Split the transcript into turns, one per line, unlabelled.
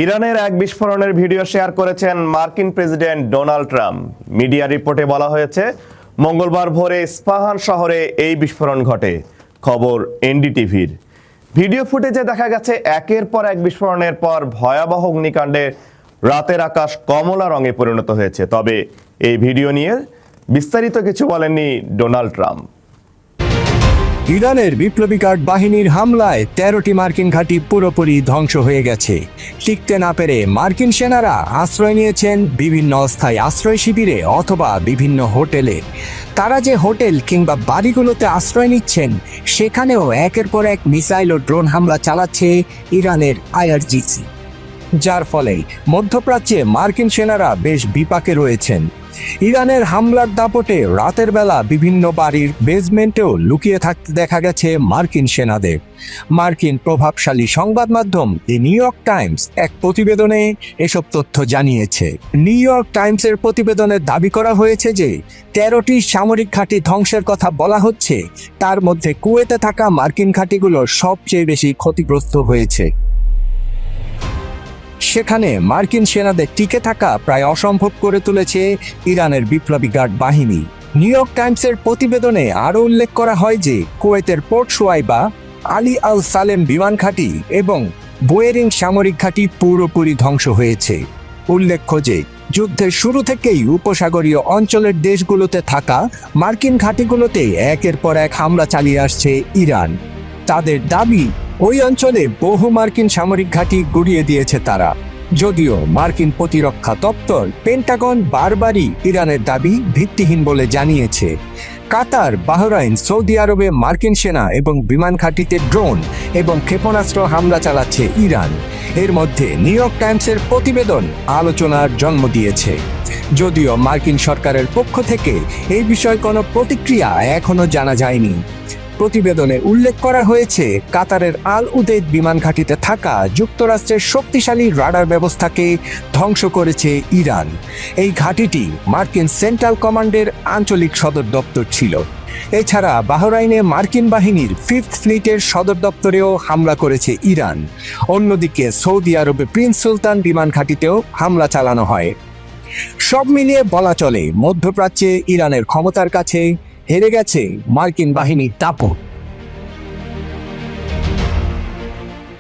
ইরানের এক বিস্ফোরণের ভিডিও শেয়ার করেছেন মার্কিন প্রেসিডেন্ট ডোনাল্ড ট্রাম্প। মিডিয়া রিপোর্টে বলা হয়েছে, মঙ্গলবার ভোরে ইস্পাহান শহরে এই বিস্ফোরণ ঘটে। খবর এনডিটিভির। ভিডিও ফুটেজে দেখা গেছে একের পর এক বিস্ফোরণের পর ভয়াবহ অগ্নিকাণ্ডে রাতের আকাশ কমলা রঙে পরিণত হয়েছে। তবে এই ভিডিও নিয়ে বিস্তারিত কিছু বলেননি ডোনাল্ড ট্রাম্প।
ইরানের বিপ্লবী গার্ড বাহিনীর হামলায় 13টি মার্কিন ঘাঁটি পুরোপুরি ধ্বংস হয়ে গেছে। টিকতে না পেরে মার্কিন সেনারা আশ্রয় নিয়েছেন বিভিন্ন অস্থায়ী আশ্রয় শিবিরে অথবা বিভিন্ন হোটেলে। তারা যে হোটেল কিংবা বাড়িগুলোতে আশ্রয় নিচ্ছেন, সেখানেও একের পর এক মিসাইল ও ড্রোন হামলা চালাচ্ছে ইরানের আইআরজিসি, যার ফলে মধ্যপ্রাচ্যে মার্কিন সেনারা বেশ বিপাকে রয়েছেন। ইরানের হামলার দাপটে রাতের বেলা বিভিন্ন বাড়ির বেসমেন্টেও লুকিয়ে থাকতে দেখা গেছে মার্কিন সেনাদের। মার্কিন প্রভাবশালী সংবাদ মাধ্যম দি নিউ ইয়র্ক টাইমস এক প্রতিবেদনে এসব তথ্য জানিয়েছে। নিউ ইয়র্ক টাইমসের প্রতিবেদনে দাবি করা হয়েছে যে 13টি সামরিক ঘাঁটি ধ্বংসের কথা বলা হচ্ছে, তার মধ্যে কুয়েতে থাকা মার্কিন ঘাঁটিগুলো সবচেয়ে বেশি ক্ষতিগ্রস্ত হয়েছে। সেখানে মার্কিন সেনাদের টিকে থাকা প্রায় অসম্ভব করে তুলেছে ইরানের বিপ্লবী গার্ড বাহিনী। নিউ ইয়র্ক টাইমসের প্রতিবেদনে আরও উল্লেখ করা হয় যে কুয়েতের পোর্ট সুয়াইবা, আলী আল সালেম বিমান ঘাঁটি এবং বোয়েরিং সামরিক ঘাঁটি পুরোপুরি ধ্বংস হয়েছে। উল্লেখ্য যে যুদ্ধের শুরু থেকেই উপসাগরীয় অঞ্চলের দেশগুলোতে থাকা মার্কিন ঘাঁটিগুলোতে একের পর এক হামলা চালিয়ে আসছে ইরান। তাদের দাবি, ওই অঞ্চলে বহু মার্কিন সামরিক ঘাঁটি গুড়িয়ে দিয়েছে তারা। যদিও মার্কিন প্রতিরক্ষা দপ্তর পেন্টাগন বারবারই ইরানের দাবি ভিত্তিহীন বলে জানিয়েছে। কাতার, বাহরাইন, সৌদি আরবে মার্কিন সেনা এবং বিমান ঘাঁটিতে ড্রোন এবং ক্ষেপণাস্ত্র হামলা চালাচ্ছে ইরান। এর মধ্যে নিউ ইয়র্ক টাইমসের প্রতিবেদন আলোচনার জন্ম দিয়েছে। যদিও মার্কিন সরকারের পক্ষ থেকে এই বিষয়ে কোনো প্রতিক্রিয়া এখনো জানা যায়নি। প্রতিবেদনে উল্লেখ করা হয়েছে, কাতারের আল উদেদ বিমান ঘাঁটিতে থাকা যুক্তরাষ্ট্রের শক্তিশালী রাডার ব্যবস্থাকে ধ্বংস করেছে ইরান। এই ঘাঁটিটি মার্কিন সেন্ট্রাল কমান্ডের আঞ্চলিক সদর দপ্তর ছিল। এছাড়া বাহরাইনে মার্কিন বাহিনীর 5th ফ্লিটের সদর দপ্তরেও হামলা করেছে ইরান। অন্যদিকে সৌদি আরবে প্রিন্স সুলতান বিমান ঘাঁটিতেও হামলা চালানো হয়। সব মিলিয়ে বলা চলে, মধ্যপ্রাচ্যে ইরানের ক্ষমতার কাছে হেরে গেছে মার্কিন বাহিনীর দাপট।